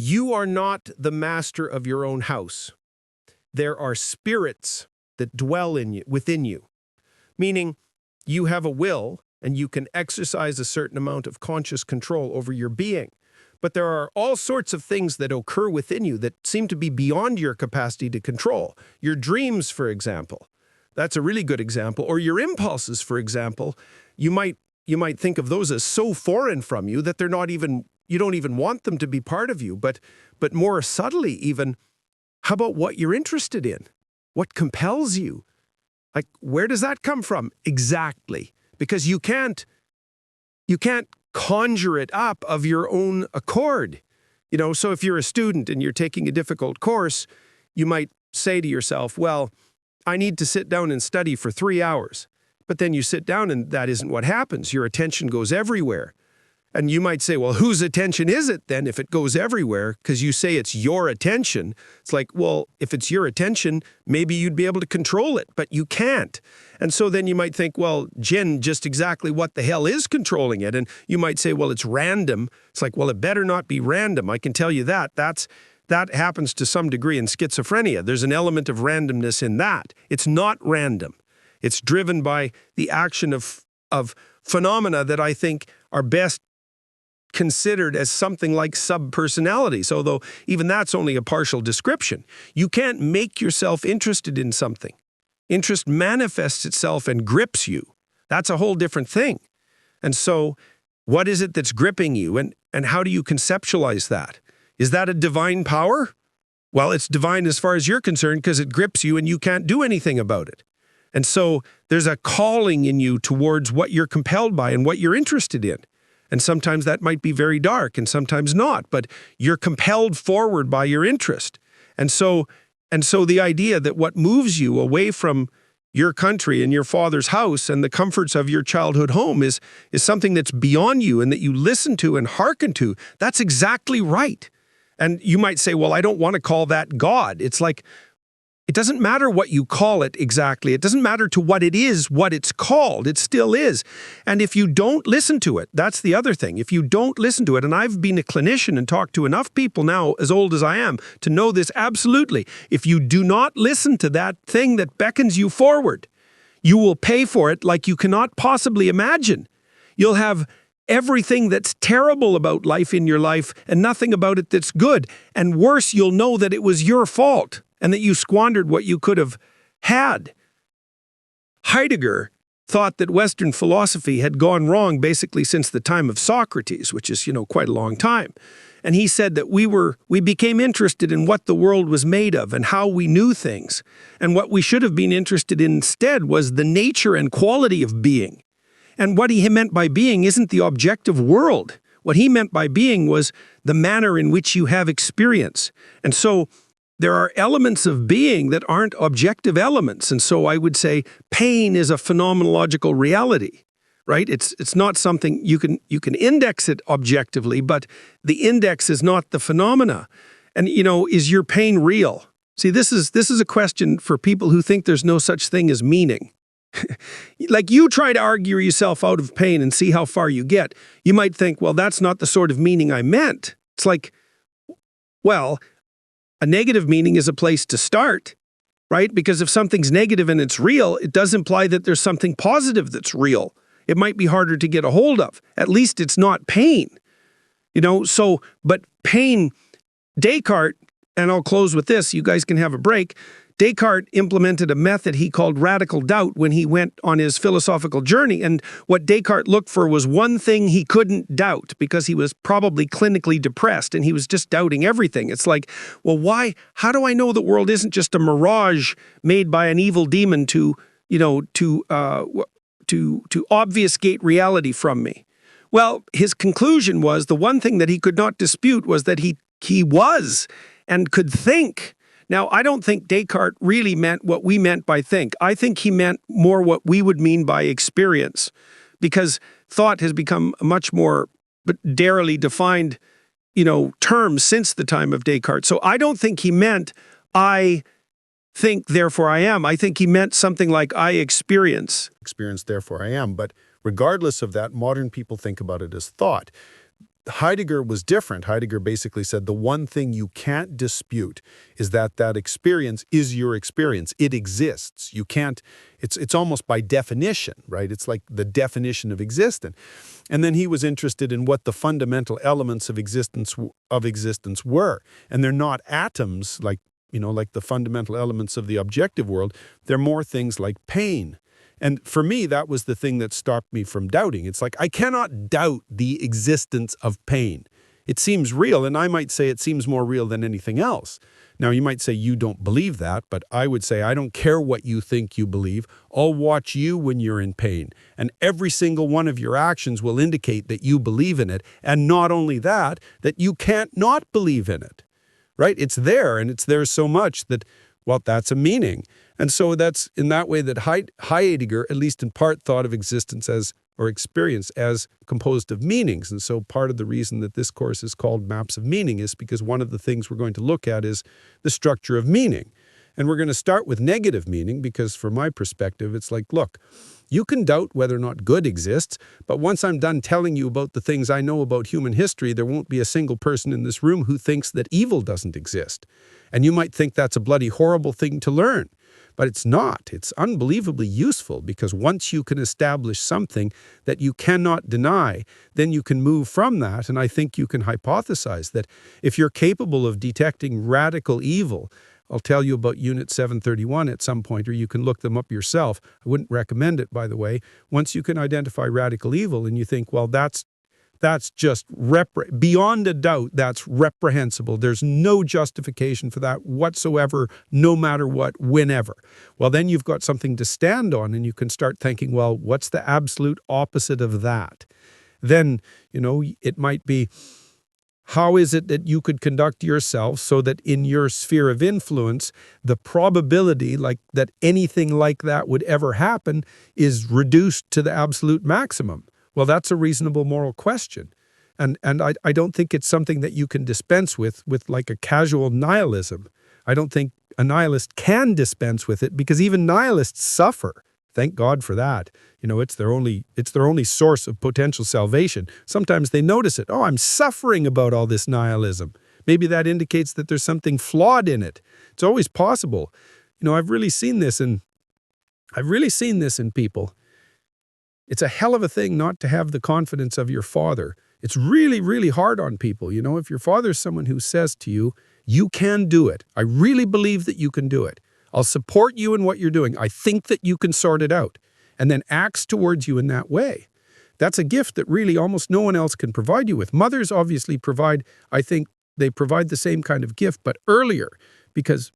You are not the master of your own house. There are spirits that dwell within you, meaning you have a will and you can exercise a certain amount of conscious control over your being. But there are all sorts of things that occur within you that seem to be beyond your capacity to control. Your dreams, for example. That's a really good example. Or your impulses, for example. You might think of those as so foreign from you that you don't even want them to be part of you. But more subtly even, how about what you're interested in? What compels you? Like, where does that come from? Exactly. Because you can't conjure it up of your own accord. So if you're a student and you're taking a difficult course, you might say to yourself, well, I need to sit down and study for 3 hours. But then you sit down and that isn't what happens. Your attention goes everywhere. And you might say, well, whose attention is it then if it goes everywhere? Because you say it's your attention. It's like, well, if it's your attention, maybe you'd be able to control it, but you can't. And so then you might think, well, Jen, just exactly what the hell is controlling it? And you might say, well, it's random. It's like, well, it better not be random. I can tell you that. That happens to some degree in schizophrenia. There's an element of randomness in that. It's not random. It's driven by the action of phenomena that I think are best considered as something like subpersonalities, although even that's only a partial description. You can't make yourself interested in something. Interest manifests itself and grips you. That's a whole different thing. And so what is it that's gripping you, and how do you conceptualize that? Is that a divine power? Well, it's divine as far as you're concerned because it grips you and you can't do anything about it. And so there's a calling in you towards what you're compelled by and what you're interested in. And sometimes that might be very dark and sometimes not, but you're compelled forward by your interest. And so the idea that what moves you away from your country and your father's house and the comforts of your childhood home is something that's beyond you and that you listen to and hearken to, that's exactly right. And you might say, well, I don't want to call that God. It's like, it doesn't matter what you call it exactly. It doesn't matter to what it is, what it's called. It still is. And if you don't listen to it, that's the other thing. If you don't listen to it, and I've been a clinician and talked to enough people now, as old as I am, to know this absolutely. If you do not listen to that thing that beckons you forward, you will pay for it like you cannot possibly imagine. You'll have everything that's terrible about life in your life and nothing about it that's good. And worse, you'll know that it was your fault and that you squandered what you could have had. Heidegger thought that Western philosophy had gone wrong basically since the time of Socrates, which is, quite a long time. And he said that we became interested in what the world was made of and how we knew things. And what we should have been interested in instead was the nature and quality of being. And what he meant by being isn't the objective world. What he meant by being was the manner in which you have experience. And so there are elements of being that aren't objective elements. And so I would say pain is a phenomenological reality, right? It's not something you can index it objectively, but the index is not the phenomena. And, is your pain real? See, this is a question for people who think there's no such thing as meaning. Like, you try to argue yourself out of pain and see how far you get. You might think, well, that's not the sort of meaning I meant. It's like, well, a negative meaning is a place to start, right? Because if something's negative and it's real, it does imply that there's something positive that's real. It might be harder to get a hold of. At least it's not pain. But pain, Descartes, and I'll close with this, you guys can have a break. Descartes implemented a method he called radical doubt when he went on his philosophical journey. And what Descartes looked for was one thing he couldn't doubt because he was probably clinically depressed and he was just doubting everything. It's like, well, why? How do I know the world isn't just a mirage made by an evil demon to obfuscate reality from me? Well, his conclusion was the one thing that he could not dispute was that he was and could think. Now, I don't think Descartes really meant what we meant by think. I think he meant more what we would mean by experience, because thought has become a much more narrowly defined, term since the time of Descartes. So I don't think he meant I think, therefore I am. I think he meant something like I experience. Experience, therefore I am. But regardless of that, modern people think about it as thought. Heidegger was different. Heidegger basically said the one thing you can't dispute is that that experience is your experience. It exists. You can't, it's almost by definition, right? It's like the definition of existence. And then he was interested in what the fundamental elements of existence were. And they're not atoms like, like the fundamental elements of the objective world. They're more things like pain. And for me, that was the thing that stopped me from doubting. It's like, I cannot doubt the existence of pain. It seems real, and I might say it seems more real than anything else. Now, you might say you don't believe that, but I would say I don't care what you think you believe. I'll watch you when you're in pain. And every single one of your actions will indicate that you believe in it. And not only that, that you can't not believe in it, right? It's there, and it's there so much that, well, that's a meaning. And so that's in that way that Heidegger, at least in part, thought of existence as, or experience as, composed of meanings. And so part of the reason that this course is called Maps of Meaning is because one of the things we're going to look at is the structure of meaning. And we're going to start with negative meaning because from my perspective, it's like, look, you can doubt whether or not good exists, but once I'm done telling you about the things I know about human history, there won't be a single person in this room who thinks that evil doesn't exist. And you might think that's a bloody horrible thing to learn. But it's not. It's unbelievably useful because once you can establish something that you cannot deny, then you can move from that. And I think you can hypothesize that if you're capable of detecting radical evil, I'll tell you about Unit 731 at some point, or you can look them up yourself. I wouldn't recommend it, by the way. Once you can identify radical evil and you think, well, that's just beyond a doubt, that's reprehensible. There's no justification for that whatsoever, no matter what, whenever. Well, then you've got something to stand on and you can start thinking, well, what's the absolute opposite of that? Then, it might be, how is it that you could conduct yourself so that in your sphere of influence, the probability that anything like that would ever happen is reduced to the absolute maximum? Well, that's a reasonable moral question. And I don't think it's something that you can dispense with like a casual nihilism. I don't think a nihilist can dispense with it because even nihilists suffer. Thank God for that. It's their only source of potential salvation. Sometimes they notice it. Oh, I'm suffering about all this nihilism. Maybe that indicates that there's something flawed in it. It's always possible. I've really seen this in people. It's a hell of a thing not to have the confidence of your father. It's really, really hard on people. If your father's someone who says to you, you can do it. I really believe that you can do it. I'll support you in what you're doing. I think that you can sort it out. And then acts towards you in that way. That's a gift that really almost no one else can provide you with. Mothers obviously provide, I think they provide the same kind of gift, but earlier, because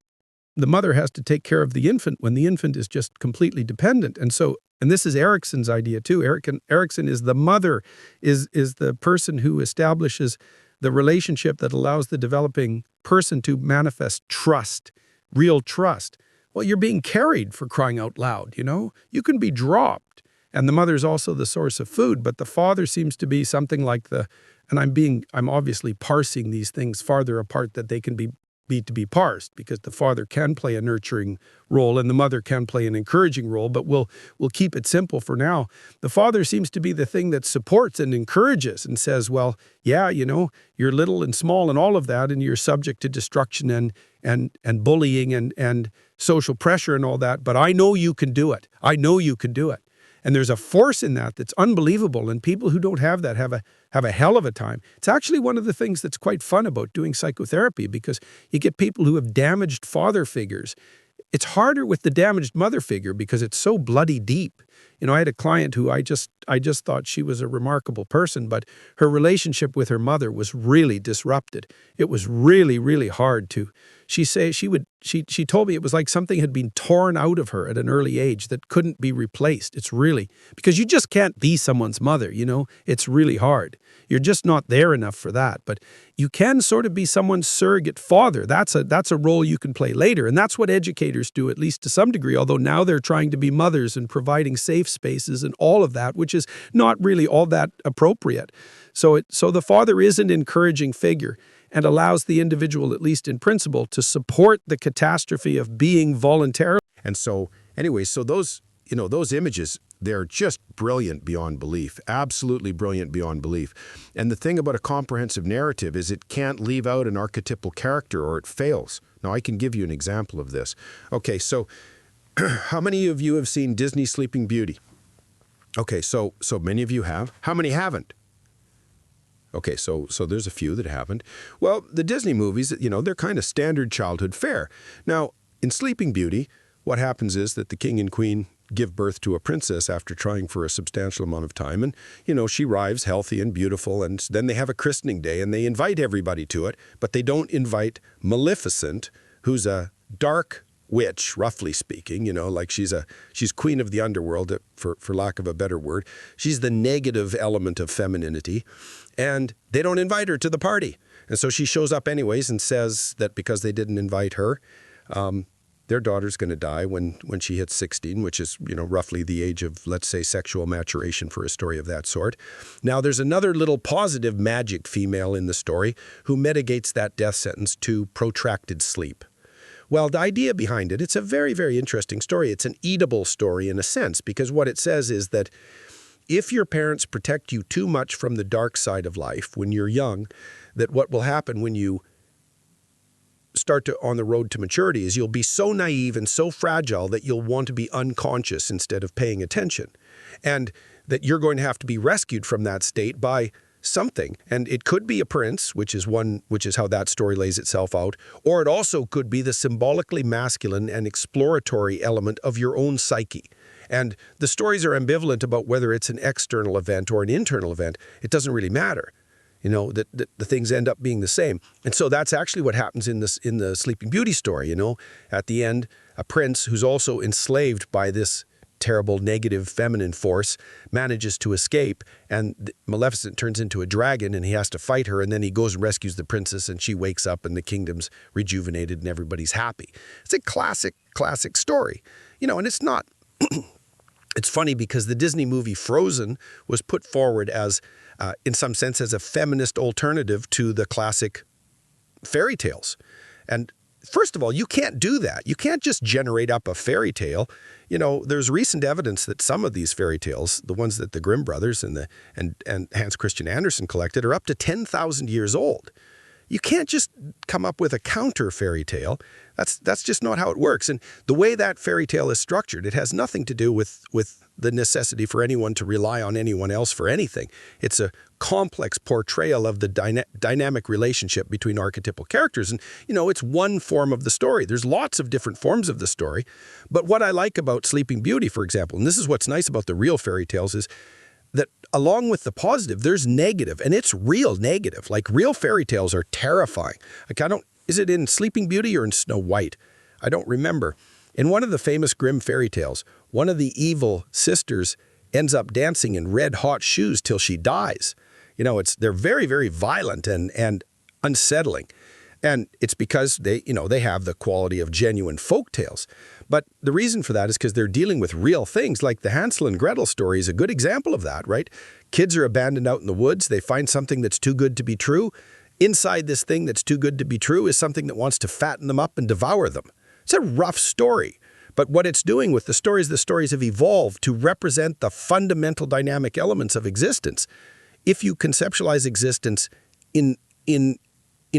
the mother has to take care of the infant when the infant is just completely dependent. And this is Erikson's idea too. Erikson is the mother, is the person who establishes the relationship that allows the developing person to manifest trust, real trust. Well, you're being carried, for crying out loud, You can be dropped. And the mother's also the source of food, but the father seems to be something like and I'm obviously parsing these things farther apart that they can be to be parsed, because the father can play a nurturing role and the mother can play an encouraging role, but we'll keep it simple for now. The father seems to be the thing that supports and encourages and says, well, yeah, you're little and small and all of that, and you're subject to destruction and bullying and social pressure and all that, but I know you can do it. I know you can do it. And there's a force in that that's unbelievable, and people who don't have that have a hell of a time. It's actually one of the things that's quite fun about doing psychotherapy, because you get people who have damaged father figures. It's harder with the damaged mother figure because it's so bloody deep. I had a client who I just thought she was a remarkable person, but her relationship with her mother was really disrupted. It was really, really hard to. She told me it was like something had been torn out of her at an early age that couldn't be replaced. It's really, because you just can't be someone's mother, It's really hard. You're just not there enough for that. But you can sort of be someone's surrogate father. That's a role you can play later. And that's what educators do, at least to some degree, although now they're trying to be mothers and providing safe spaces and all of that, which is not really all that appropriate. So the father is an encouraging figure and allows the individual, at least in principle, to support the catastrophe of being voluntarily. And so, anyway, so those images, They're just brilliant beyond belief, absolutely brilliant beyond belief. And the thing about a comprehensive narrative is it can't leave out an archetypal character or it fails. Now, I can give you an example of this. Okay, so how many of you have seen Disney Sleeping Beauty? Okay, so many of you have. How many haven't? Okay, so there's a few that haven't. Well, the Disney movies, they're kind of standard childhood fare. Now, in Sleeping Beauty, what happens is that the king and queen give birth to a princess after trying for a substantial amount of time. And, she arrives healthy and beautiful, and then they have a christening day, and they invite everybody to it, but they don't invite Maleficent, who's a dark witch, roughly speaking, like she's queen of the underworld, for lack of a better word. She's the negative element of femininity, and they don't invite her to the party. And so she shows up anyways and says that because they didn't invite her, their daughter's going to die when she hits 16, which is, roughly the age of, let's say, sexual maturation for a story of that sort. Now, there's another little positive magic female in the story who mitigates that death sentence to protracted sleep. Well, the idea behind it, it's a very, very interesting story. It's an eatable story in a sense, because what it says is that if your parents protect you too much from the dark side of life when you're young, that what will happen when you start on the road to maturity is you'll be so naive and so fragile that you'll want to be unconscious instead of paying attention. And that you're going to have to be rescued from that state by something. And it could be a prince, which is how that story lays itself out, or it also could be the symbolically masculine and exploratory element of your own psyche. And the stories are ambivalent about whether it's an external event or an internal event. It doesn't really matter. That the things end up being the same. And so that's actually what happens in the Sleeping Beauty story. At the end, a prince who's also enslaved by this terrible negative feminine force manages to escape, and Maleficent turns into a dragon and he has to fight her, and then he goes and rescues the princess and she wakes up and the kingdom's rejuvenated and everybody's happy. It's a classic story. And it's not it's funny because the Disney movie Frozen was put forward as in some sense as a feminist alternative to the classic fairy tales. And first of all, you can't do that. You can't just generate up a fairy tale. There's recent evidence that some of these fairy tales, the ones that the Grimm brothers and Hans Christian Andersen collected, are up to 10,000 years old. You can't just come up with a counter fairy tale. That's just not how it works. And the way that fairy tale is structured, it has nothing to do with the necessity for anyone to rely on anyone else for anything. It's a complex portrayal of the dynamic relationship between archetypal characters. And, it's one form of the story. There's lots of different forms of the story. But what I like about Sleeping Beauty, for example, and this is what's nice about the real fairy tales, is that along with the positive, there's negative, and it's real negative. Like, real fairy tales are terrifying. Like, is it in Sleeping Beauty or in Snow White? I don't remember. In one of the famous Grimm fairy tales, one of the evil sisters ends up dancing in red-hot shoes till she dies. They're very, very violent and unsettling. And it's because they have the quality of genuine folk tales. But the reason for that is because they're dealing with real things. Like the Hansel and Gretel story is a good example of that, right? Kids are abandoned out in the woods. They find something that's too good to be true. Inside this thing that's too good to be true is something that wants to fatten them up and devour them. It's a rough story. But what it's doing with the stories have evolved to represent the fundamental dynamic elements of existence. If you conceptualize existence in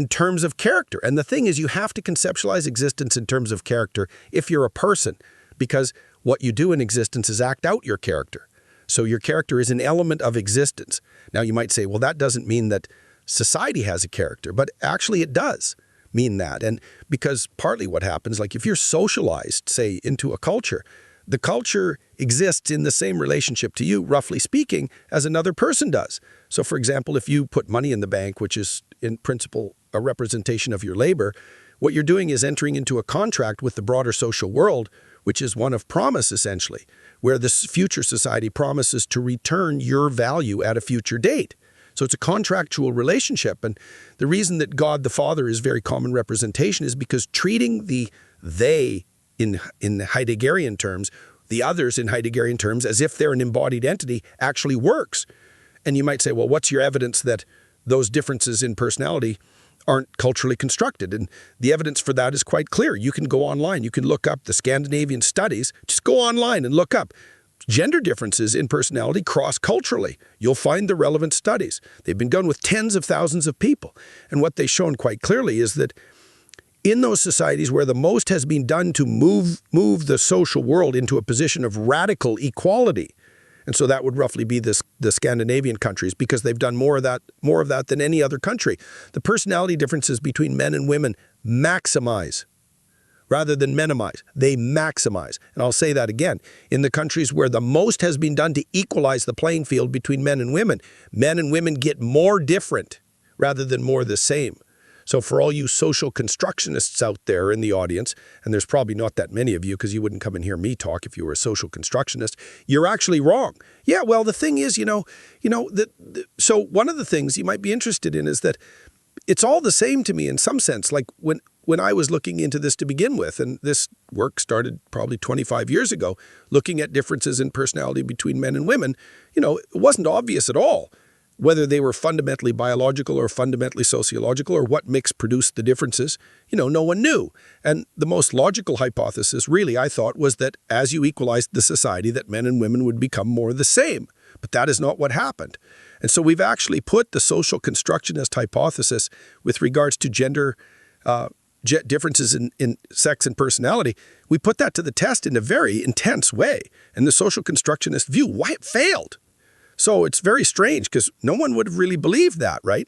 terms of character. And the thing is, you have to conceptualize existence in terms of character if you're a person, because what you do in existence is act out your character. So your character is an element of existence. Now, you might say, well, that doesn't mean that society has a character, but actually it does mean that. And because partly what happens, like if you're socialized, say, into a culture, the culture exists in the same relationship to you, roughly speaking, as another person does. So, for example, if you put money in the bank, which is in principle a representation of your labor, what you're doing is entering into a contract with the broader social world, which is one of promise, essentially, where this future society promises to return your value at a future date. So it's a contractual relationship. And the reason that God the Father is very common representation is because treating the they in Heideggerian terms, the others in Heideggerian terms, as if they're an embodied entity actually works. And you might say, well, what's your evidence that those differences in personality aren't culturally constructed? And the evidence for that is quite clear. You can go online. You can look up the Scandinavian studies. Just go online and look up Gender differences in personality cross-culturally. You'll find the relevant studies. They've been done with tens of thousands of people. And what they've shown quite clearly is that in those societies where the most has been done to move the social world into a position of radical equality, and so that would roughly be the Scandinavian countries, because they've done more of that than any other country. The personality differences between men and women maximize rather than minimize. They maximize. And I'll say that again. In the countries where the most has been done to equalize the playing field between men and women get more different rather than more the same. So for all you social constructionists out there in the audience, and there's probably not that many of you because you wouldn't come and hear me talk if you were a social constructionist, you're actually wrong. Yeah, well, the thing is, so one of the things you might be interested in is that it's all the same to me in some sense. Like when I was looking into this to begin with, and this work started probably 25 years ago, looking at differences in personality between men and women, it wasn't obvious at all whether they were fundamentally biological or fundamentally sociological or what mix produced the differences. No one knew. And the most logical hypothesis, really, I thought, was that as you equalized the society, that men and women would become more the same. But that is not what happened. And so we've actually put the social constructionist hypothesis with regards to gender differences in sex and personality, we put that to the test in a very intense way. And the social constructionist view, why it failed. So it's very strange because no one would have really believed that, right?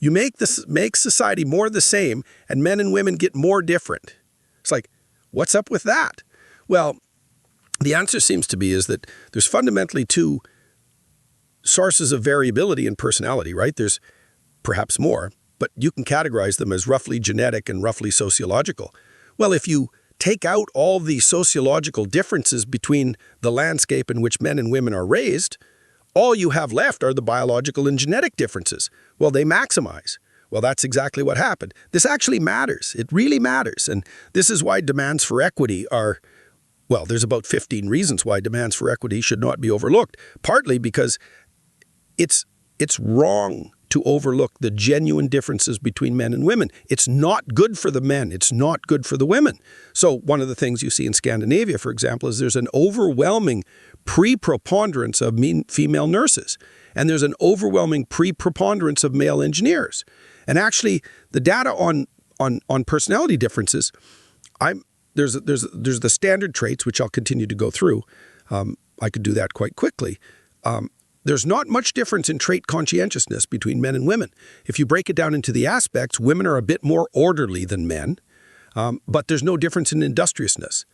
You make society more the same and men and women get more different. It's like, what's up with that? Well, the answer seems to be is that there's fundamentally two sources of variability in personality, right? There's perhaps more, but you can categorize them as roughly genetic and roughly sociological. Well, if you take out all the sociological differences between the landscape in which men and women are raised, all you have left are the biological and genetic differences. Well, they maximize. Well, that's exactly what happened. This actually matters. It really matters. And this is why demands for equity are, well, there's about 15 reasons why demands for equity should not be overlooked. Partly because it's wrong to overlook the genuine differences between men and women. It's not good for the men. It's not good for the women. So one of the things you see in Scandinavia, for example, is there's an overwhelming preponderance of female nurses, and there's an overwhelming preponderance of male engineers. And actually, the data on personality differences, there's the standard traits, which I'll continue to go through. I could do that quite quickly. There's not much difference in trait conscientiousness between men and women. If you break it down into the aspects, women are a bit more orderly than men, but there's no difference in industriousness.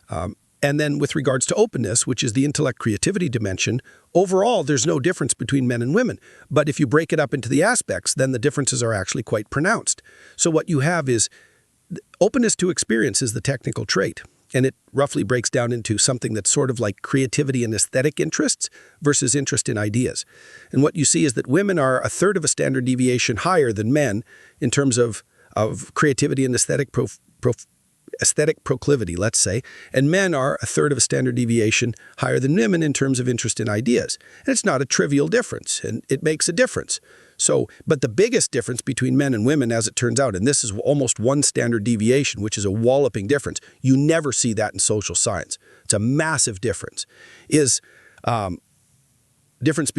And then with regards to openness, which is the intellect creativity dimension, overall, there's no difference between men and women. But if you break it up into the aspects, then the differences are actually quite pronounced. So what you have is openness to experience is the technical trait. And it roughly breaks down into something that's sort of like creativity and aesthetic interests versus interest in ideas. And what you see is that women are a third of a standard deviation higher than men in terms of creativity and aesthetic proclivity, let's say, and men are a third of a standard deviation higher than women in terms of interest in ideas. And it's not a trivial difference, and it makes a difference. So, but the biggest difference between men and women, as it turns out, and this is almost one standard deviation, which is a walloping difference, you never see that in social science. It's a massive difference, is difference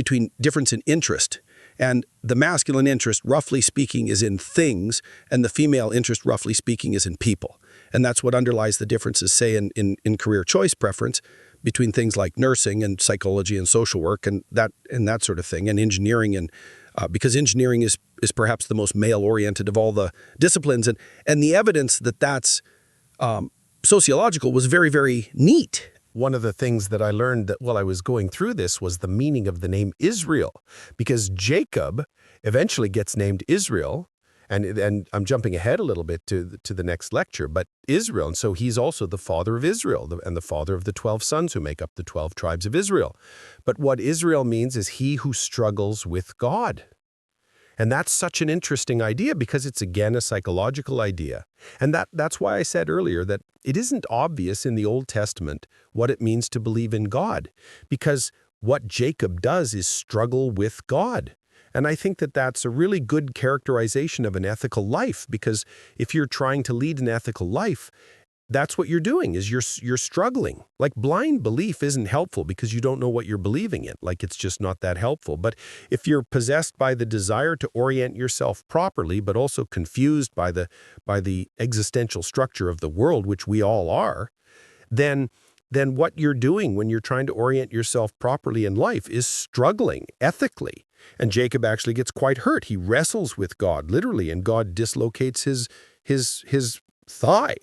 in interest. And the masculine interest, roughly speaking, is in things, and the female interest, roughly speaking, is in people. And that's what underlies the differences, say, in career choice preference between things like nursing and psychology and social work and that sort of thing, and engineering, and because engineering is perhaps the most male-oriented of all the disciplines, and the evidence that that's sociological was very, very neat. One of the things that I learned that while I was going through this was the meaning of the name Israel, because Jacob eventually gets named Israel, and I'm jumping ahead a little bit to the next lecture, but Israel, and so he's also the father of Israel and the father of the 12 sons who make up the 12 tribes of Israel. But what Israel means is he who struggles with God. And that's such an interesting idea because it's, again, a psychological idea. And that's why I said earlier that it isn't obvious in the Old Testament what it means to believe in God, because what Jacob does is struggle with God. And I think that that's a really good characterization of an ethical life, because if you're trying to lead an ethical life, that's what you're doing, is you're struggling. Like, blind belief isn't helpful because you don't know what you're believing in. Like, it's just not that helpful. But if you're possessed by the desire to orient yourself properly, but also confused by the existential structure of the world, which we all are, then what you're doing when you're trying to orient yourself properly in life is struggling ethically. And Jacob actually gets quite hurt. He wrestles with God, literally, and God dislocates his thigh.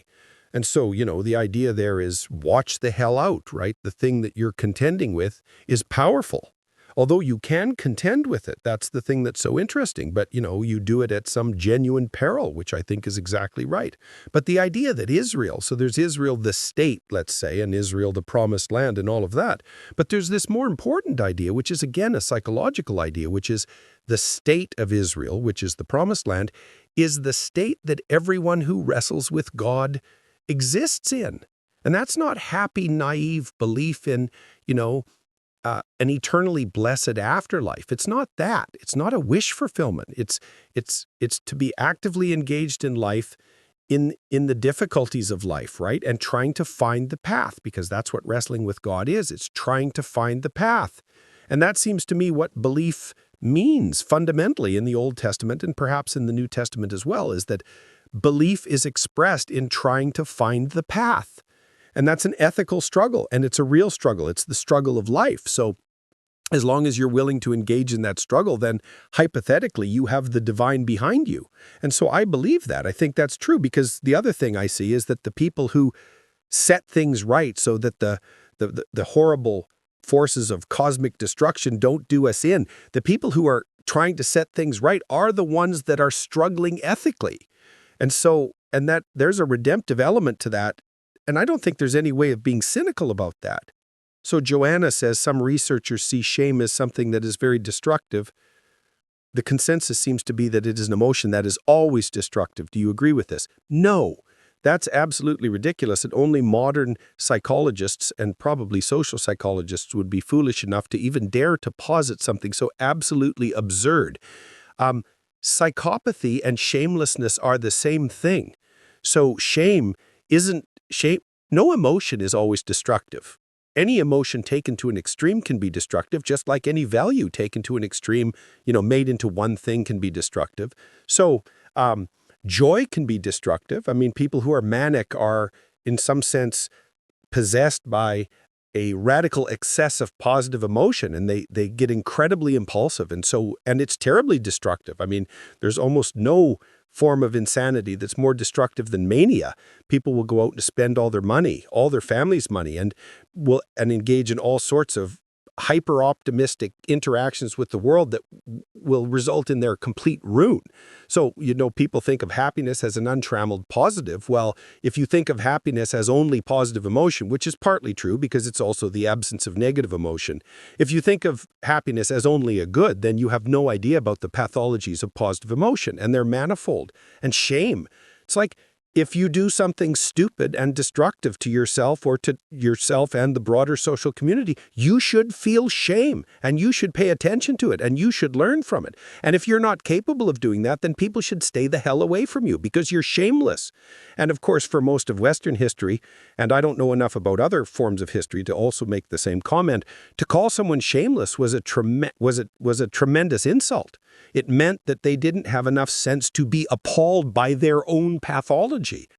And so, the idea there is watch the hell out, right? The thing that you're contending with is powerful. Although you can contend with it, that's the thing that's so interesting. But, you do it at some genuine peril, which I think is exactly right. But the idea that Israel, so there's Israel, the state, let's say, and Israel, the promised land and all of that. But there's this more important idea, which is, again, a psychological idea, which is the state of Israel, which is the promised land, is the state that everyone who wrestles with God exists in. And that's not happy, naive belief in, an eternally blessed afterlife. It's not that. It's not a wish fulfillment. It's to be actively engaged in life, in the difficulties of life, right? And trying to find the path, because that's what wrestling with God is. It's trying to find the path. And that seems to me what belief means fundamentally in the Old Testament, and perhaps in the New Testament as well, is that belief is expressed in trying to find the path. And that's an ethical struggle, and it's a real struggle. It's the struggle of life. So as long as you're willing to engage in that struggle, then hypothetically you have the divine behind you. And so I believe that. I think that's true, because the other thing I see is that the people who set things right so that the horrible forces of cosmic destruction don't do us in, the people who are trying to set things right are the ones that are struggling ethically. And that there's a redemptive element to that. And I don't think there's any way of being cynical about that. So Joanna says some researchers see shame as something that is very destructive. The consensus seems to be that it is an emotion that is always destructive. Do you agree with this? No, that's absolutely ridiculous. And only modern psychologists and probably social psychologists would be foolish enough to even dare to posit something so absolutely absurd. Psychopathy and shamelessness are the same thing. So shame. No emotion is always destructive. Any emotion taken to an extreme can be destructive, just like any value taken to an extreme, made into one thing can be destructive. So joy can be destructive. I mean, people who are manic are, in some sense, possessed by a radical excess of positive emotion, and they get incredibly impulsive. And it's terribly destructive. I mean, there's almost no form of insanity that's more destructive than mania. People will go out and spend all their money, all their family's money, and engage in all sorts of hyper-optimistic interactions with the world that will result in their complete ruin. So, people think of happiness as an untrammeled positive. Well, if you think of happiness as only positive emotion, which is partly true because it's also the absence of negative emotion, if you think of happiness as only a good, then you have no idea about the pathologies of positive emotion, and they're manifold. And shame. It's like, if you do something stupid and destructive to yourself or to yourself and the broader social community, you should feel shame, and you should pay attention to it, and you should learn from it. And if you're not capable of doing that, then people should stay the hell away from you because you're shameless. And of course, for most of Western history, and I don't know enough about other forms of history to also make the same comment, to call someone shameless was a tremendous insult. It meant that they didn't have enough sense to be appalled by their own pathology.